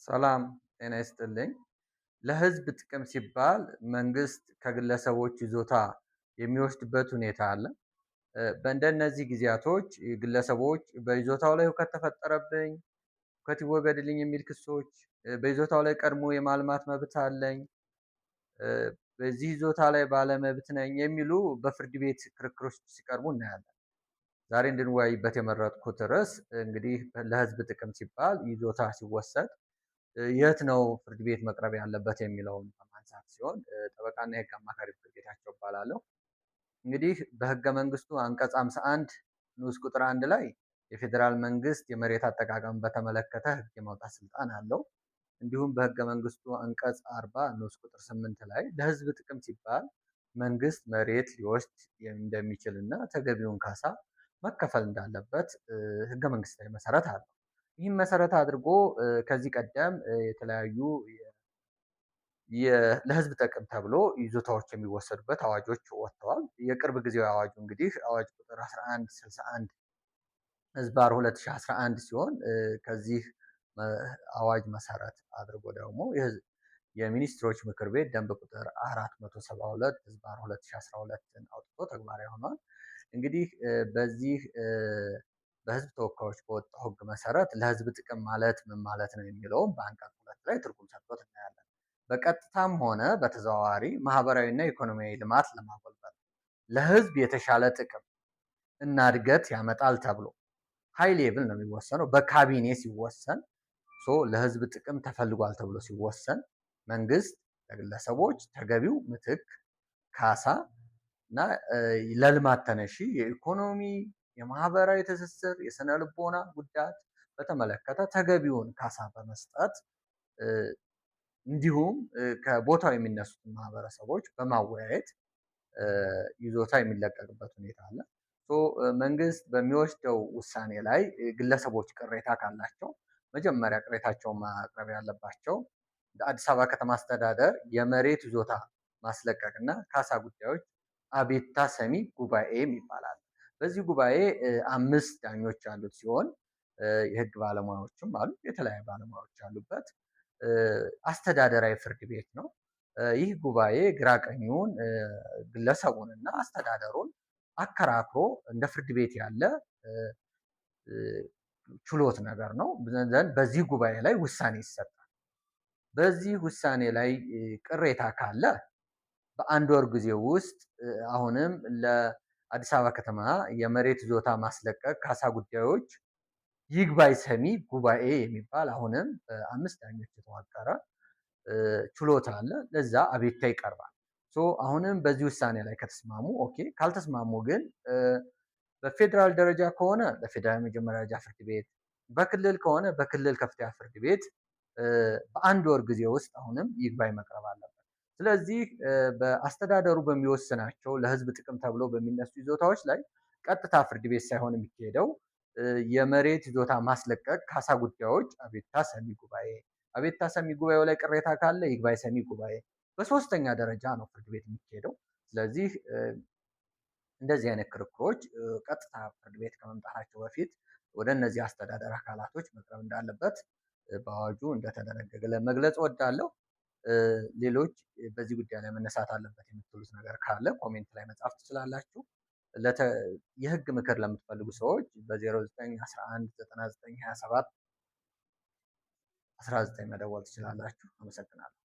ሰላም ጤና ይስጥልኝ። ለህዝብ ጥቅም ሲባል መንግስት ከግለሰቦች ይዞታ የሚወስድበት ሁኔታ አለ። በእንደነዚህ ጊዜያቶች ግለሰቦች በይዞታው ላይ ሁከት ተፈጠረብኝ፣ ሁከት ይወገድልኝ የሚል ክሶች፣ በይዞታው ላይ ቀድሞ የማልማት መብት አለኝ፣ እ፣ በዚህ ይዞታ ላይ ባለመብት ነኝ የሚሉ በፍርድ ቤት ክርክሮች ሲቀርቡ እናያለን። ዛሬ እንድንወያይበት የመረጥኩት ርዕስ እንግዲህ ለህዝብ ጥቅም ሲባል ይዞታ ሲወሰድ የት ነው ፍርድ ቤት መቅረብ ያለበት የሚለውን በማንሳት ሲሆን ጠበቃና የህግ አማካሪ ፍርድ ቤታቸው እባላለሁ። እንግዲህ በህገ መንግስቱ አንቀጽ 51 ንዑስ ቁጥር 1 ላይ የፌዴራል መንግስት የመሬት አጠቃቀም በተመለከተ ህግ የማውጣት ስልጣን አለው። እንዲሁም በህገ መንግስቱ አንቀጽ 40 ንዑስ ቁጥር 8 ላይ ለህዝብ ጥቅም ሲባል መንግስት መሬት ሊወስድ እንደሚችል እና ተገቢውን ካሳ መከፈል እንዳለበት ህገ መንግስታዊ መሰረት አለው። ይህም መሰረት አድርጎ ከዚህ ቀደም የተለያዩ ለህዝብ ጥቅም ተብሎ ይዞታዎች የሚወሰዱበት አዋጆች ወጥተዋል። የቅርብ ጊዜው አዋጁ እንግዲህ አዋጅ ቁጥር 1161 ህዝባር 2011 ሲሆን ከዚህ አዋጅ መሰረት አድርጎ ደግሞ የሚኒስትሮች ምክር ቤት ደንብ ቁጥር 472 ህዝባር 2012ን አውጥቶ ተግባራዊ ሆኗል። እንግዲህ በዚህ በህዝብ ተወካዮች በወጣው ህግ መሰረት ለህዝብ ጥቅም ማለት ምን ማለት ነው የሚለውን በአንቀጽ 2 ላይ ትርጉም ሰጥቶት እናያለን። በቀጥታም ሆነ በተዘዋዋሪ ማህበራዊና ኢኮኖሚያዊ ልማት ለማጎልበት ለህዝብ የተሻለ ጥቅም እና እድገት ያመጣል ተብሎ ሃይ ሌቭል ነው የሚወሰነው። በካቢኔ ሲወሰን ለህዝብ ጥቅም ተፈልጓል ተብሎ ሲወሰን መንግስት ለግለሰቦች ተገቢው ምትክ ካሳ እና ለልማት ተነሺ የኢኮኖሚ የማህበራዊ ትስስር የስነ ልቦና ጉዳት በተመለከተ ተገቢውን ካሳ በመስጠት እንዲሁም ከቦታው የሚነሱትን ማህበረሰቦች በማወያየት ይዞታ የሚለቀቅበት ሁኔታ አለ። መንግስት በሚወስደው ውሳኔ ላይ ግለሰቦች ቅሬታ ካላቸው መጀመሪያ ቅሬታቸውን ማቅረብ ያለባቸው አዲስ አበባ ከተማ አስተዳደር የመሬት ይዞታ ማስለቀቅ እና ካሳ ጉዳዮች አቤቱታ ሰሚ ጉባኤ ይባላል። በዚህ ጉባኤ 5 ዳኞች ያሉት ሲሆን የህግ ባለሙያዎችም አሉ፣ የተለያዩ ባለሙያዎች ያሉበት አስተዳደራዊ ፍርድ ቤት ነው። ይህ ጉባኤ ግራ ቀኙን ግለሰቡን እና አስተዳደሩን አከራክሮ እንደ ፍርድ ቤት ያለ ችሎት ነገር ነው። በዚህ ጉባኤ ላይ ውሳኔ ይሰጣል። በዚህ ውሳኔ ላይ ቅሬታ ካለ በአንድ ወር ጊዜ ውስጥ አሁንም ለአዲስ አበባ ከተማ የመሬት ይዞታ ማስለቀቅ ካሳ ጉዳዮች ይግባኝ ሰሚ ጉባኤ የሚባል አሁንም በ5 ዳኞች የተዋቀረ ችሎት አለ። ለዛ አቤቱታ ይቀርባል። አሁንም በዚህ ውሳኔ ላይ ከተስማሙ ኦኬ፣ ካልተስማሙ ግን በፌዴራል ደረጃ ከሆነ ለፌዴራል የመጀመሪያ ደረጃ ፍርድ ቤት፣ በክልል ከሆነ በክልል ከፍተኛ ፍርድ ቤት በአንድ ወር ጊዜ ውስጥ አሁንም ይግባኝ መቅረብ አለበት። ስለዚህ በአስተዳደሩ በሚወስናቸው ለህዝብ ጥቅም ተብሎ በሚነሱ ይዞታዎች ላይ ቀጥታ ፍርድ ቤት ሳይሆን የሚካሄደው የመሬት ይዞታ ማስለቀቅ ካሳ ጉዳዮች አቤቱታ ሰሚ ጉባኤ፣ አቤቱታ ሰሚ ጉባኤው ላይ ቅሬታ ካለ ይግባኝ ሰሚ ጉባኤ፣ በሶስተኛ ደረጃ ነው ፍርድ ቤት የሚካሄደው። ስለዚህ እንደዚህ አይነት ክርክሮች ቀጥታ ፍርድ ቤት ከመምጣታቸው በፊት ወደ እነዚህ አስተዳደር አካላቶች መቅረብ እንዳለበት በአዋጁ እንደተደነገገ ለመግለጽ እወዳለሁ። ሌሎች በዚህ ጉዳይ ላይ መነሳት አለበት የምትሉት ነገር ካለ ኮሜንት ላይ መጻፍ ትችላላችሁ። የህግ ምክር ለምትፈልጉ ሰዎች በ0911992719 መደወል ትችላላችሁ። አመሰግናለሁ።